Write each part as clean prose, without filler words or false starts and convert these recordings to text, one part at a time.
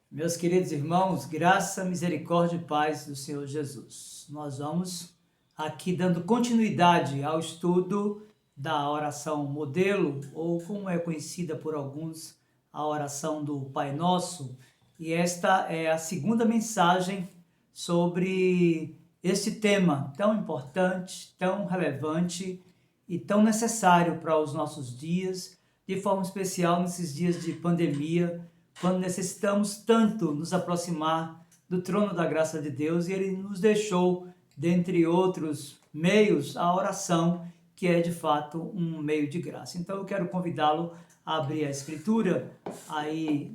Meus queridos irmãos, graça, misericórdia e paz do Senhor Jesus. Nós vamos aqui dando continuidade ao estudo da oração modelo, ou como é conhecida por alguns, a oração do Pai Nosso. E esta é a segunda mensagem sobre este tema tão importante, tão relevante e tão necessário para os nossos dias, de forma especial nesses dias de pandemia, quando necessitamos tanto nos aproximar do trono da graça de Deus, e Ele nos deixou, dentre outros meios, a oração, que é de fato um meio de graça. Então eu quero convidá-lo a abrir a Escritura aí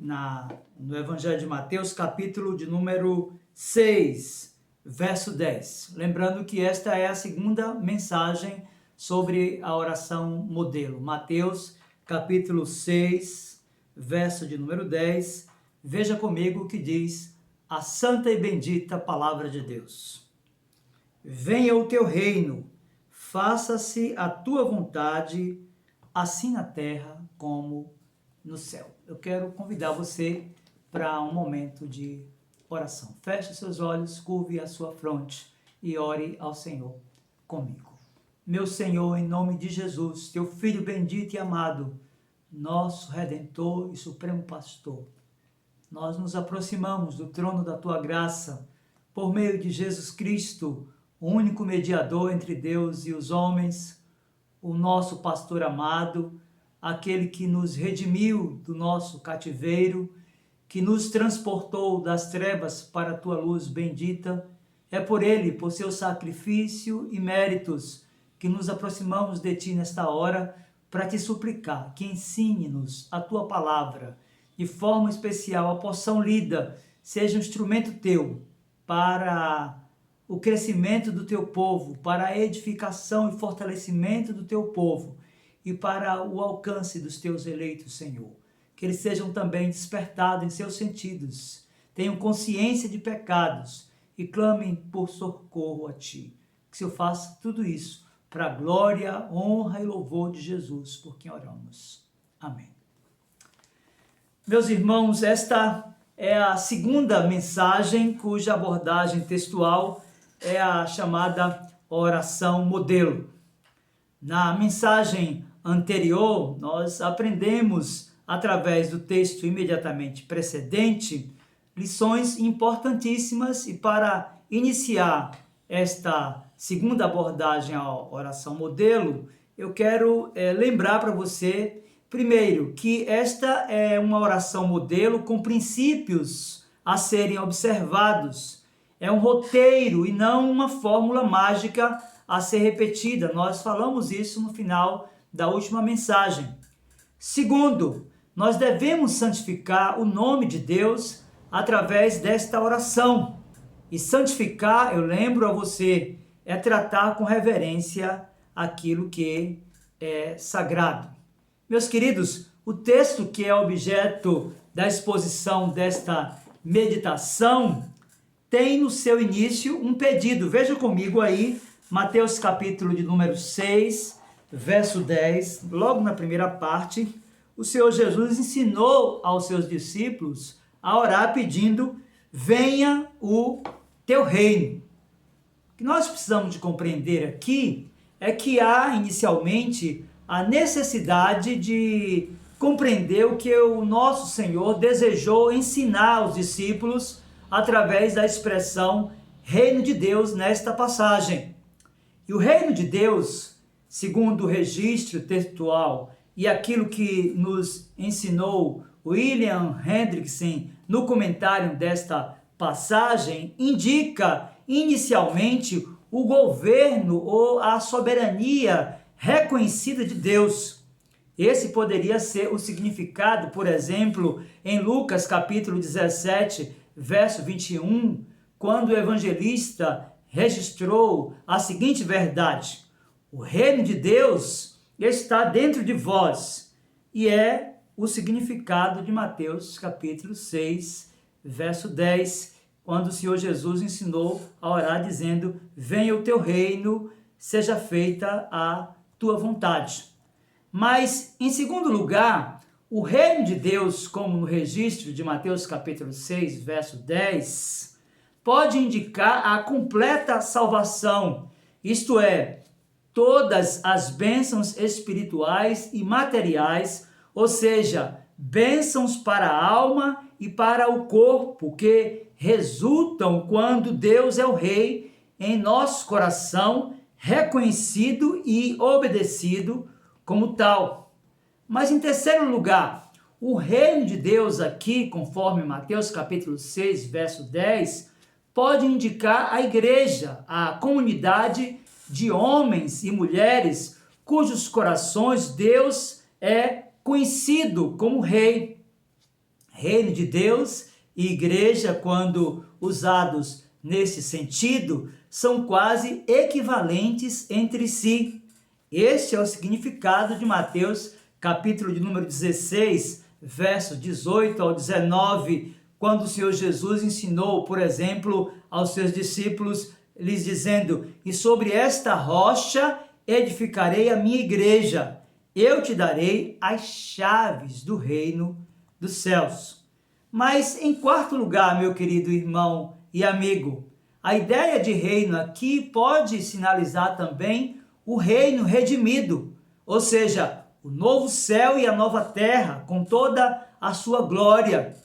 no Evangelho de Mateus, capítulo de número 6, verso 10. Lembrando que esta é a segunda mensagem sobre a oração modelo. Mateus, capítulo 6, verso de número 10, veja comigo o que diz a santa e bendita palavra de Deus. Venha o teu reino, faça-se a tua vontade, assim na terra como no céu. Eu quero convidar você para um momento de oração. Feche seus olhos, curve a sua fronte e ore ao Senhor comigo. Meu Senhor, em nome de Jesus, teu Filho bendito e amado, nosso Redentor e Supremo Pastor, nós nos aproximamos do trono da Tua graça por meio de Jesus Cristo, o único mediador entre Deus e os homens, o nosso pastor amado, aquele que nos redimiu do nosso cativeiro, que nos transportou das trevas para a Tua luz bendita. É por Ele, por seu sacrifício e méritos, que nos aproximamos de Ti nesta hora, para te suplicar que ensine-nos a tua palavra, de forma especial a porção lida seja um instrumento teu para o crescimento do teu povo, para a edificação e fortalecimento do teu povo e para o alcance dos teus eleitos, Senhor. Que eles sejam também despertados em seus sentidos, tenham consciência de pecados e clamem por socorro a ti. Que o Senhor faça tudo isso para a glória, honra e louvor de Jesus, por quem oramos. Amém. Meus irmãos, esta é a segunda mensagem cuja abordagem textual é a chamada oração modelo. Na mensagem anterior, nós aprendemos, através do texto imediatamente precedente, lições importantíssimas, e para iniciar esta segunda abordagem à oração modelo, eu quero lembrar para você, primeiro, que esta é uma oração modelo com princípios a serem observados. É um roteiro e não uma fórmula mágica a ser repetida. Nós falamos isso no final da última mensagem. Segundo, nós devemos santificar o nome de Deus através desta oração. E santificar, eu lembro a você, é tratar com reverência aquilo que é sagrado. Meus queridos, o texto que é objeto da exposição desta meditação tem no seu início um pedido. Veja comigo aí, Mateus capítulo de número 6, verso 10, logo na primeira parte, o Senhor Jesus ensinou aos seus discípulos a orar pedindo: venha o teu reino. O que nós precisamos de compreender aqui é que há inicialmente a necessidade de compreender o que o nosso Senhor desejou ensinar aos discípulos através da expressão reino de Deus nesta passagem. E o reino de Deus, segundo o registro textual e aquilo que nos ensinou William Hendrickson no comentário desta passagem, indica inicialmente o governo ou a soberania reconhecida de Deus. Esse poderia ser o significado, por exemplo, em Lucas capítulo 17, verso 21, quando o evangelista registrou a seguinte verdade: o reino de Deus está dentro de vós, e é o significado de Mateus capítulo 6, verso 10, quando o Senhor Jesus ensinou a orar dizendo: venha o teu reino, seja feita a tua vontade. Mas, em segundo lugar, O reino de Deus, como no registro de Mateus capítulo 6, verso 10, pode indicar a completa salvação, isto é, todas as bênçãos espirituais e materiais, ou seja, bênçãos para a alma e para o corpo, que resultam quando Deus é o Rei em nosso coração, reconhecido e obedecido como tal. Mas em terceiro lugar, o reino de Deus aqui, conforme Mateus capítulo 6, verso 10, pode indicar a igreja, a comunidade de homens e mulheres cujos corações Deus é conhecido como Rei. Reino de Deus e igreja, quando usados nesse sentido, são quase equivalentes entre si. Este é o significado de Mateus capítulo de número 16, verso 18 ao 19, quando o Senhor Jesus ensinou, por exemplo, aos seus discípulos, lhes dizendo: e sobre esta rocha edificarei a minha igreja, eu te darei as chaves do reino dos céus. Mas em quarto lugar, meu querido irmão e amigo, a ideia de reino aqui pode sinalizar também o reino redimido, ou seja, o novo céu e a nova terra, com toda a sua glória.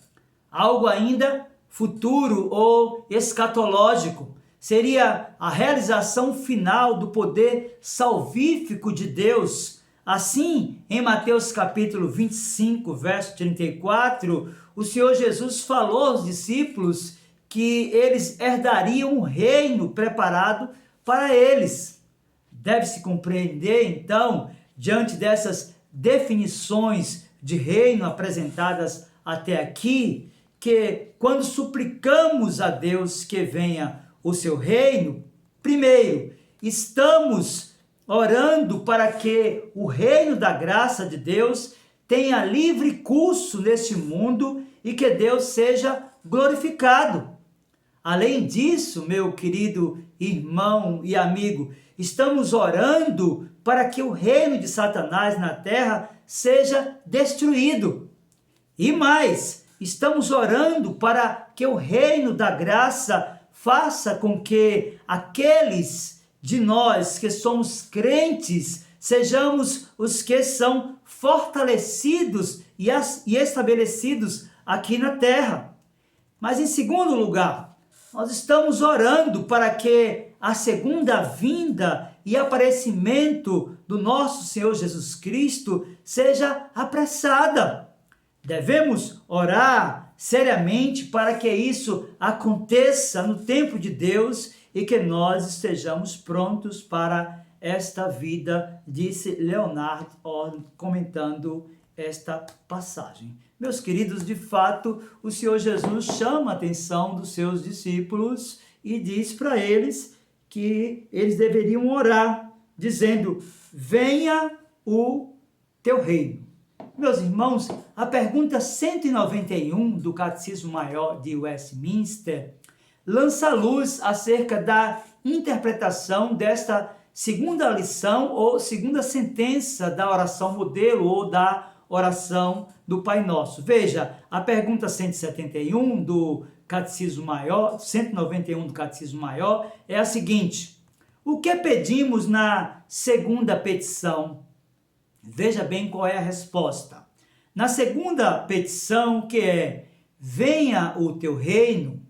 Algo ainda futuro ou escatológico. Seria a realização final do poder salvífico de Deus. Assim, em Mateus capítulo 25, verso 34, o Senhor Jesus falou aos discípulos que eles herdariam um reino preparado para eles. Deve-se compreender, então, diante dessas definições de reino apresentadas até aqui, que quando suplicamos a Deus que venha o seu reino, primeiro, estamos orando para que o reino da graça de Deus tenha livre curso neste mundo e que Deus seja glorificado. Além disso, meu querido irmão e amigo, estamos orando para que o reino de Satanás na terra seja destruído. E mais, estamos orando para que o reino da graça faça com que aqueles de nós que somos crentes sejamos os que são fortalecidos e estabelecidos aqui na terra. Mas em segundo lugar, nós estamos orando para que a segunda vinda e aparecimento do nosso Senhor Jesus Cristo seja apressada. Devemos orar seriamente para que isso aconteça no tempo de Deus e que nós estejamos prontos para esta vida, disse Leonard Horn, comentando esta passagem. Meus queridos, de fato, o Senhor Jesus chama a atenção dos seus discípulos e diz para eles que eles deveriam orar, dizendo: venha o teu reino. Meus irmãos, a pergunta 191 do Catecismo Maior de Westminster lança luz acerca da interpretação desta segunda lição ou segunda sentença da oração modelo ou da oração do Pai Nosso. Veja, a pergunta 171 do Catecismo Maior, 191 do Catecismo Maior, é a seguinte: o que pedimos na segunda petição? Veja bem qual é a resposta. Na segunda petição, que é: venha o teu reino,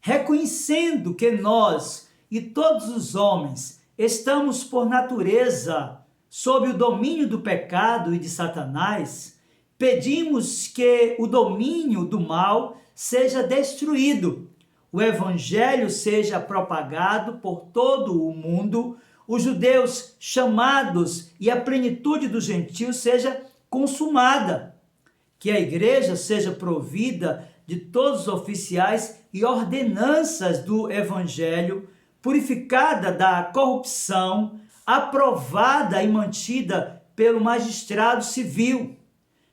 reconhecendo que nós e todos os homens estamos por natureza sob o domínio do pecado e de Satanás, pedimos que o domínio do mal seja destruído, o evangelho seja propagado por todo o mundo, os judeus chamados e a plenitude dos gentios seja consumada, que a igreja seja provida de todos os oficiais e ordenanças do evangelho, purificada da corrupção, aprovada e mantida pelo magistrado civil,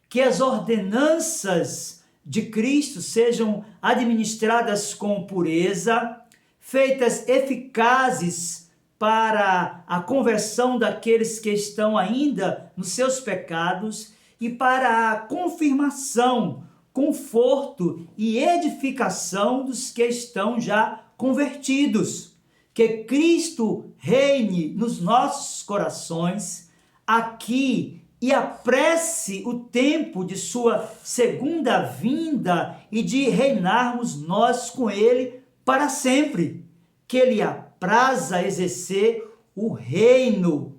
que as ordenanças de Cristo sejam administradas com pureza, feitas eficazes para a conversão daqueles que estão ainda nos seus pecados e para a confirmação, conforto e edificação dos que estão já convertidos. Que Cristo reine nos nossos corações aqui e apresse o tempo de sua segunda vinda e de reinarmos nós com ele para sempre. Que ele apraza exercer o reino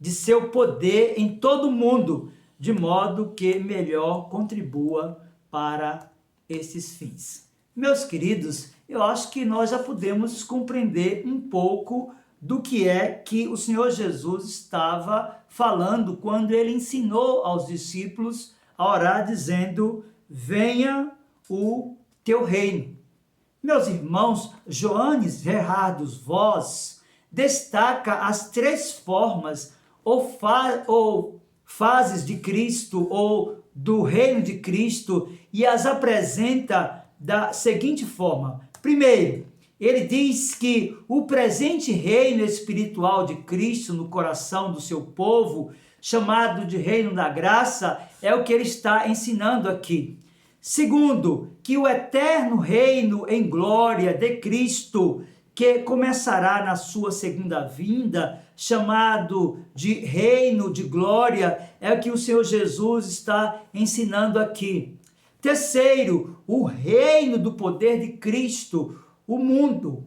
de seu poder em todo o mundo, de modo que melhor contribua para esses fins. Meus queridos, eu acho que nós já podemos compreender um pouco do que é que o Senhor Jesus estava falando quando ele ensinou aos discípulos a orar dizendo: venha o teu reino. Meus irmãos, Johannes Gerhard Voss destaca as três formas ou fases de Cristo ou do reino de Cristo e as apresenta da seguinte forma. Primeiro, ele diz que o presente reino espiritual de Cristo no coração do seu povo, chamado de reino da graça, é o que ele está ensinando aqui. Segundo, que o eterno reino em glória de Cristo, que começará na sua segunda vinda, chamado de reino de glória, é o que o Senhor Jesus está ensinando aqui. Terceiro, o reino do poder de Cristo, o mundo,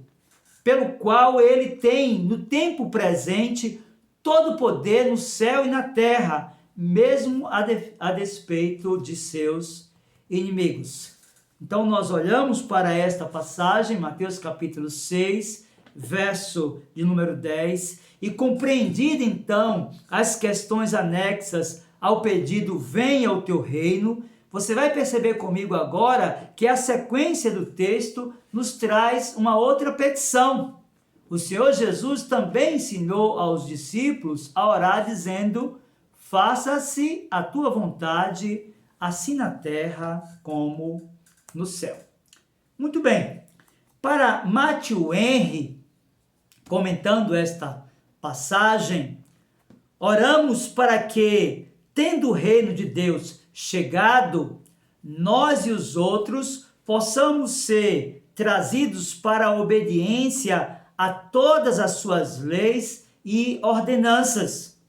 pelo qual ele tem, no tempo presente, todo o poder no céu e na terra, mesmo a despeito de seus inimigos. Então nós olhamos para esta passagem, Mateus capítulo 6, verso de número 10, e compreendida então as questões anexas ao pedido venha o teu reino, você vai perceber comigo agora que a sequência do texto nos traz uma outra petição. O Senhor Jesus também ensinou aos discípulos a orar dizendo: faça-se a tua vontade, assim na terra como no céu. Muito bem. Para Matthew Henry, comentando esta passagem, oramos para que, tendo o reino de Deus chegado, nós e os outros possamos ser trazidos para a obediência a todas as suas leis e ordenanças.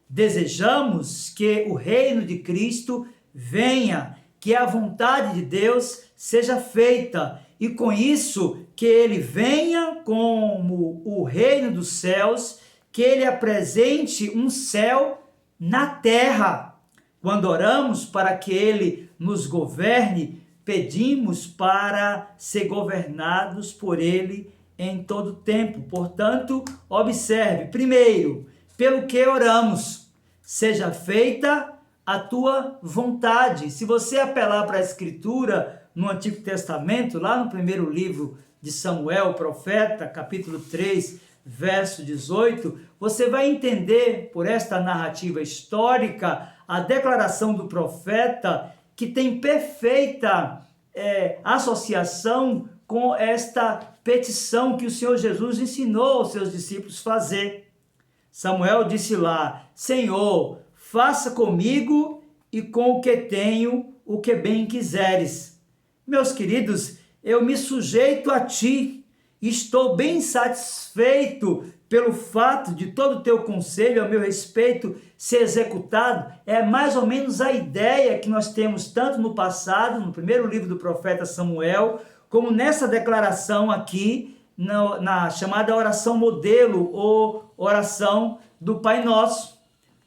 Desejamos que o reino de Cristo venha, que a vontade de Deus seja feita, e com isso que ele venha como o reino dos céus, que ele apresente um céu na terra. Quando oramos para que ele nos governe, pedimos para ser governados por ele em todo tempo. Portanto, observe, primeiro, pelo que oramos, seja feita a tua vontade. Se você apelar para a Escritura no Antigo Testamento, lá no primeiro livro de Samuel, profeta, capítulo 3, verso 18, você vai entender por esta narrativa histórica a declaração do profeta que tem perfeita associação com esta petição que o Senhor Jesus ensinou aos seus discípulos fazer. Samuel disse lá: Senhor, faça comigo e com o que tenho o que bem quiseres. Meus queridos, eu me sujeito a ti, estou bem satisfeito pelo fato de todo o teu conselho a meu respeito ser executado. É mais ou menos a ideia que nós temos tanto no passado, no primeiro livro do profeta Samuel, como nessa declaração aqui, na chamada oração modelo ou oração do Pai Nosso.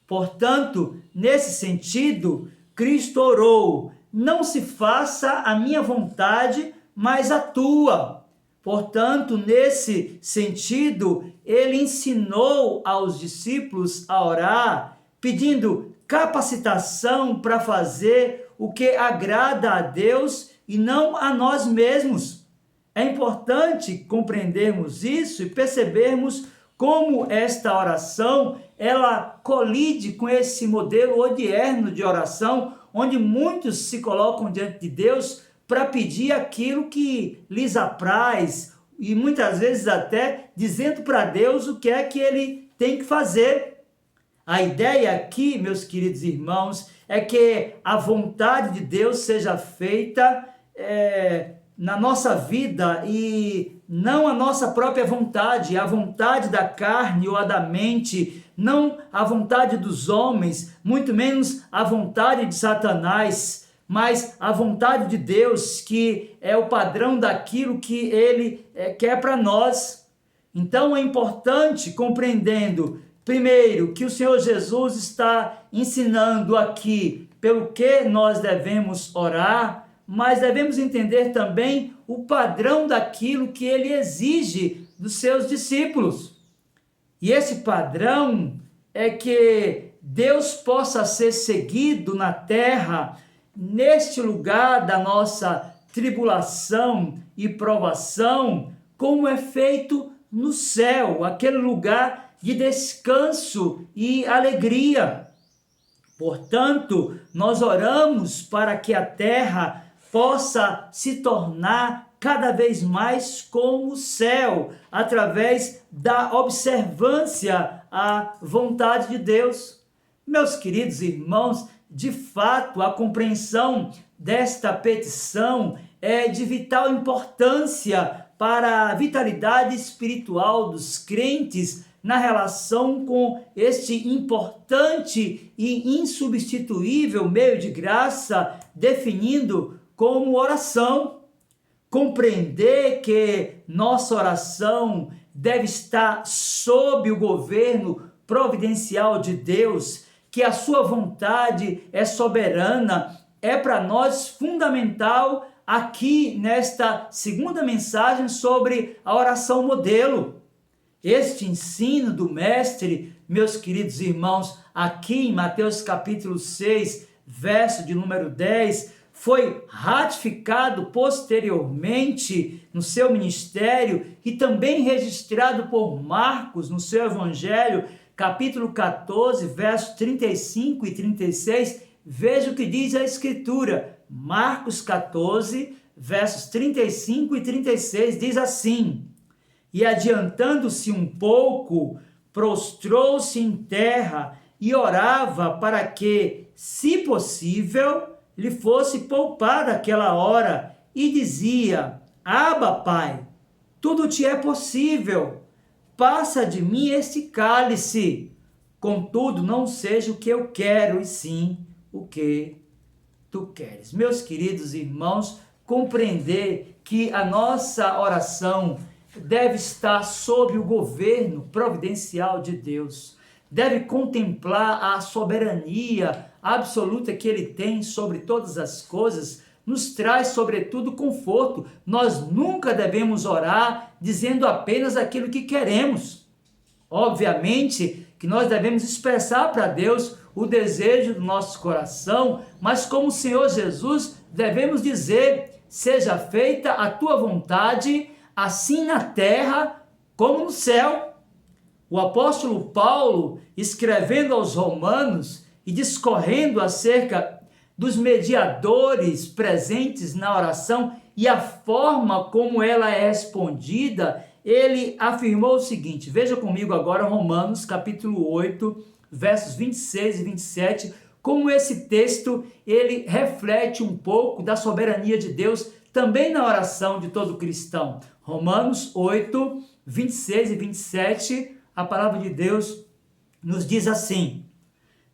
Portanto, nesse sentido, Cristo orou: não se faça a minha vontade, mas a tua. Portanto, nesse sentido, ele ensinou aos discípulos a orar, pedindo capacitação para fazer o que agrada a Deus e não a nós mesmos. É importante compreendermos isso e percebermos como esta oração, ela colide com esse modelo odierno de oração, onde muitos se colocam diante de Deus para pedir aquilo que lhes apraz, e muitas vezes até dizendo para Deus o que é que ele tem que fazer. A ideia aqui, meus queridos irmãos, é que a vontade de Deus seja feita na nossa vida e não a nossa própria vontade, a vontade da carne ou a da mente, não a vontade dos homens, muito menos a vontade de Satanás, mas a vontade de Deus, que é o padrão daquilo que Ele quer para nós. Então é importante, compreendendo, primeiro, que o Senhor Jesus está ensinando aqui pelo que nós devemos orar, mas devemos entender também o padrão daquilo que Ele exige dos seus discípulos. E esse padrão é que Deus possa ser seguido na terra, neste lugar da nossa tribulação e provação, como é feito no céu, aquele lugar de descanso e alegria. Portanto, nós oramos para que a terra possa se tornar cada vez mais como o céu, através da observância à vontade de Deus. Meus queridos irmãos, de fato, a compreensão desta petição é de vital importância para a vitalidade espiritual dos crentes na relação com este importante e insubstituível meio de graça, definindo como oração. Compreender que nossa oração deve estar sob o governo providencial de Deus, que a sua vontade é soberana, é para nós fundamental aqui nesta segunda mensagem sobre a oração modelo. Este ensino do mestre, meus queridos irmãos, aqui em Mateus capítulo 6, verso de número 10, foi ratificado posteriormente no seu ministério e também registrado por Marcos no seu evangelho, capítulo 14, versos 35 e 36. Veja o que diz a Escritura. Marcos 14, versos 35 e 36, diz assim: E adiantando-se um pouco, prostrou-se em terra e orava para que, se possível, lhe fosse poupada aquela hora, e dizia: Abba, Pai, tudo te é possível, passa de mim este cálice, contudo não seja o que eu quero, e sim o que tu queres. Meus queridos irmãos, compreender que a nossa oração deve estar sob o governo providencial de Deus, deve contemplar a soberania absoluta que Ele tem sobre todas as coisas, nos traz, sobretudo, conforto. Nós nunca devemos orar dizendo apenas aquilo que queremos. Obviamente que nós devemos expressar para Deus o desejo do nosso coração, mas como o Senhor Jesus, devemos dizer: seja feita a tua vontade, assim na terra como no céu. O apóstolo Paulo, escrevendo aos Romanos e discorrendo acerca dos mediadores presentes na oração e a forma como ela é respondida, ele afirmou o seguinte: veja comigo agora Romanos capítulo 8, versos 26 e 27, como esse texto ele reflete um pouco da soberania de Deus também na oração de todo cristão. Romanos 8, 26 e 27, a palavra de Deus nos diz assim: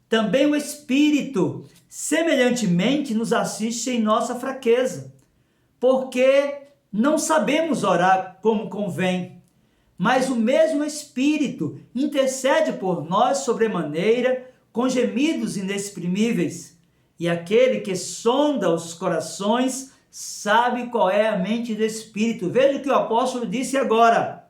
Também o Espírito semelhantemente nos assiste em nossa fraqueza, porque não sabemos orar como convém, mas o mesmo Espírito intercede por nós sobremaneira com gemidos inexprimíveis, e aquele que sonda os corações sabe qual é a mente do Espírito. Veja o que o apóstolo disse agora: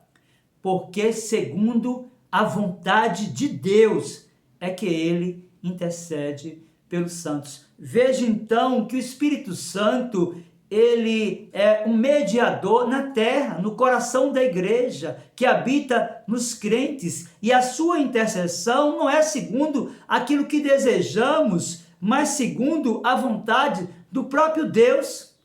porque segundo a vontade de Deus é que ele intercede pelos santos. Veja então que o Espírito Santo, ele é um mediador na terra, no coração da igreja, que habita nos crentes, e a sua intercessão não é segundo aquilo que desejamos, mas segundo a vontade do próprio Deus.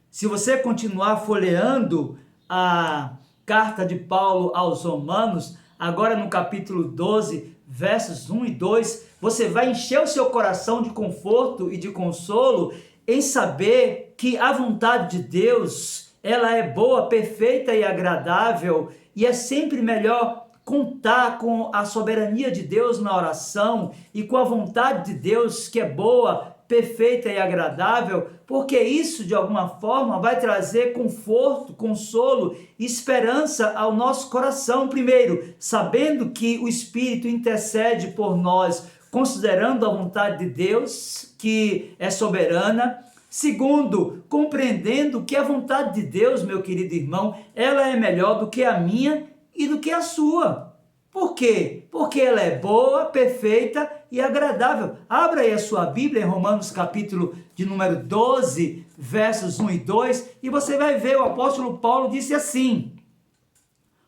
Se você continuar folheando a carta de Paulo aos Romanos, agora no capítulo 12, versos 1 e 2, você vai encher o seu coração de conforto e de consolo em saber que a vontade de Deus, ela é boa, perfeita e agradável, e é sempre melhor contar com a soberania de Deus na oração e com a vontade de Deus que é boa, perfeita e agradável, porque isso de alguma forma vai trazer conforto, consolo e esperança ao nosso coração. Primeiro, sabendo que o Espírito intercede por nós, considerando a vontade de Deus, que é soberana. Segundo, compreendendo que a vontade de Deus, meu querido irmão, ela é melhor do que a minha e do que a sua. Por quê? Porque ela é boa, perfeita e agradável. Abra aí a sua Bíblia em Romanos capítulo de número 12, versos 1 e 2, e você vai ver, o apóstolo Paulo disse assim: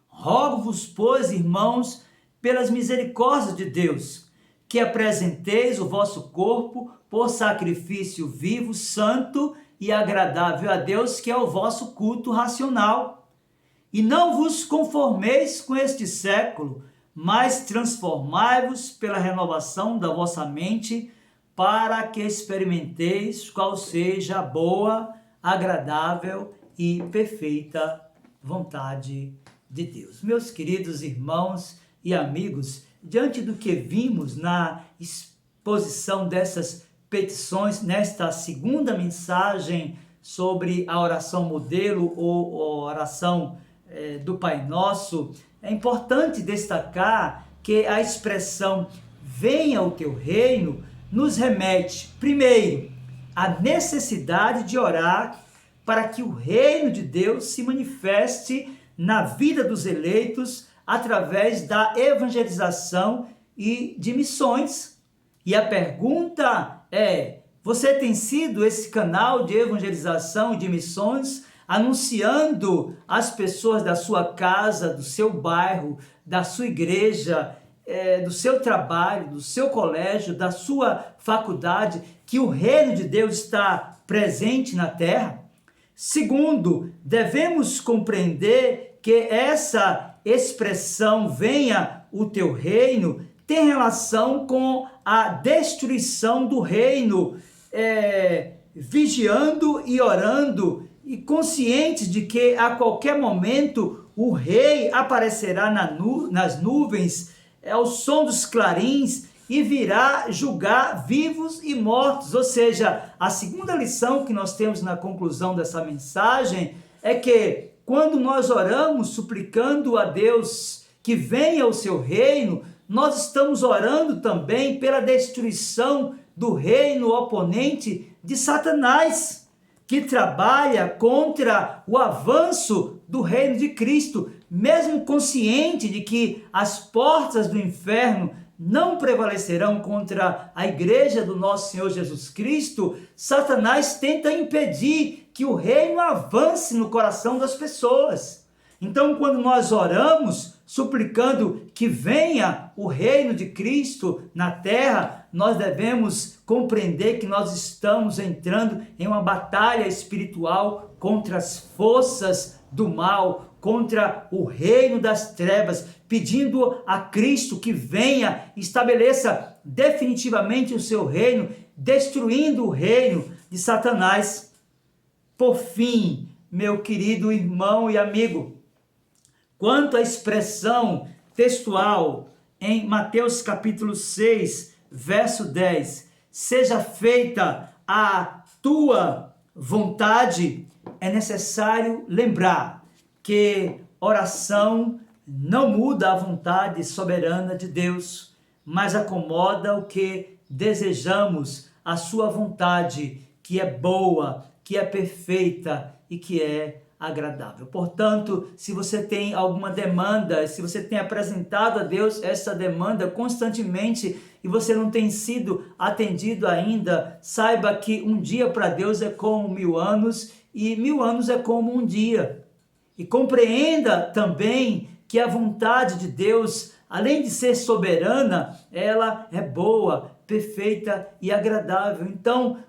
rogo-vos, pois, irmãos, pelas misericórdias de Deus, que apresenteis o vosso corpo por sacrifício vivo, santo e agradável a Deus, que é o vosso culto racional. E não vos conformeis com este século, mas transformai-vos pela renovação da vossa mente, para que experimenteis qual seja a boa, agradável e perfeita vontade de Deus. Meus queridos irmãos e amigos, diante do que vimos na exposição dessas petições, nesta segunda mensagem sobre a oração modelo ou oração do Pai Nosso, é importante destacar que a expressão venha o teu reino nos remete, primeiro, à necessidade de orar para que o reino de Deus se manifeste na vida dos eleitos através da evangelização e de missões. E a pergunta é: você tem sido esse canal de evangelização e de missões, anunciando às pessoas da sua casa, do seu bairro, da sua igreja, do seu trabalho, do seu colégio, da sua faculdade, que o reino de Deus está presente na terra? Segundo, devemos compreender que essa expressão venha o teu reino tem relação com a destruição do reino, vigiando e orando e conscientes de que a qualquer momento o rei aparecerá nas nuvens, ao som dos clarins, e virá julgar vivos e mortos. Ou seja, a segunda lição que nós temos na conclusão dessa mensagem é que quando nós oramos suplicando a Deus que venha o seu reino, nós estamos orando também pela destruição do reino oponente de Satanás, que trabalha contra o avanço do reino de Cristo, mesmo consciente de que as portas do inferno não prevalecerão contra a igreja do nosso Senhor Jesus Cristo. Satanás tenta impedir que o reino avance no coração das pessoas. Então, quando nós oramos, suplicando que venha o reino de Cristo na terra, nós devemos compreender que nós estamos entrando em uma batalha espiritual contra as forças do mal, contra o reino das trevas, pedindo a Cristo que venha, estabeleça definitivamente o seu reino, destruindo o reino de Satanás. Por fim, meu querido irmão e amigo, quanto à expressão textual em Mateus capítulo 6, verso 10, seja feita a tua vontade, é necessário lembrar que oração não muda a vontade soberana de Deus, mas acomoda o que desejamos, a sua vontade, que é boa, que é perfeita e que é agradável. Portanto, se você tem alguma demanda, se você tem apresentado a Deus essa demanda constantemente e você não tem sido atendido ainda, saiba que um dia para Deus é como 1000 anos e 1000 anos é como um dia. E compreenda também que a vontade de Deus, além de ser soberana, ela é boa, perfeita e agradável. Então,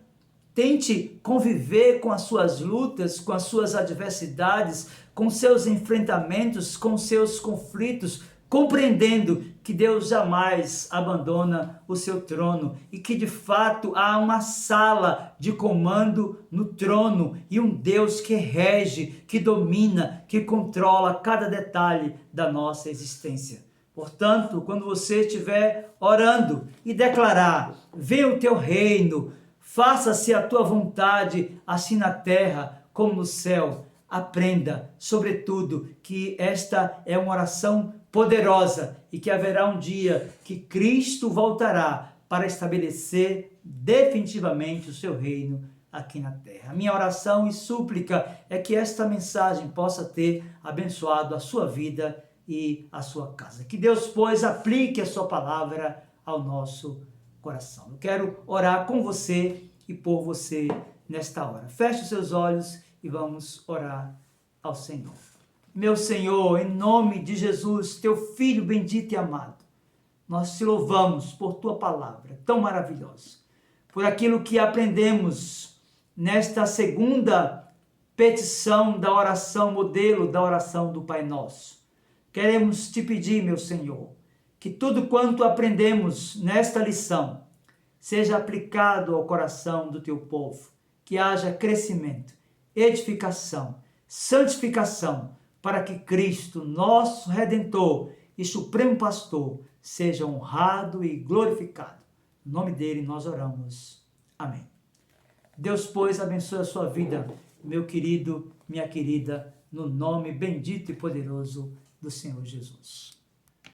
tente conviver com as suas lutas, com as suas adversidades, com seus enfrentamentos, com seus conflitos, compreendendo que Deus jamais abandona o seu trono e que de fato há uma sala de comando no trono e um Deus que rege, que domina, que controla cada detalhe da nossa existência. Portanto, quando você estiver orando e declarar: venha o teu reino, faça-se a tua vontade, assim na terra como no céu, aprenda, sobretudo, que esta é uma oração poderosa e que haverá um dia que Cristo voltará para estabelecer definitivamente o seu reino aqui na terra. A minha oração e súplica é que esta mensagem possa ter abençoado a sua vida e a sua casa. Que Deus, pois, aplique a sua palavra ao nosso coração. Eu quero orar com você e por você nesta hora. Feche os seus olhos e vamos orar ao Senhor. Meu Senhor, em nome de Jesus, teu Filho bendito e amado, nós te louvamos por tua palavra tão maravilhosa, por aquilo que aprendemos nesta segunda petição da oração modelo, da oração do Pai Nosso. Queremos te pedir, meu Senhor, que tudo quanto aprendemos nesta lição seja aplicado ao coração do teu povo, que haja crescimento, edificação, santificação, para que Cristo, nosso Redentor e Supremo Pastor, seja honrado e glorificado. Em nome dele nós oramos. Amém. Deus, pois, abençoe a sua vida, meu querido, minha querida, no nome bendito e poderoso do Senhor Jesus.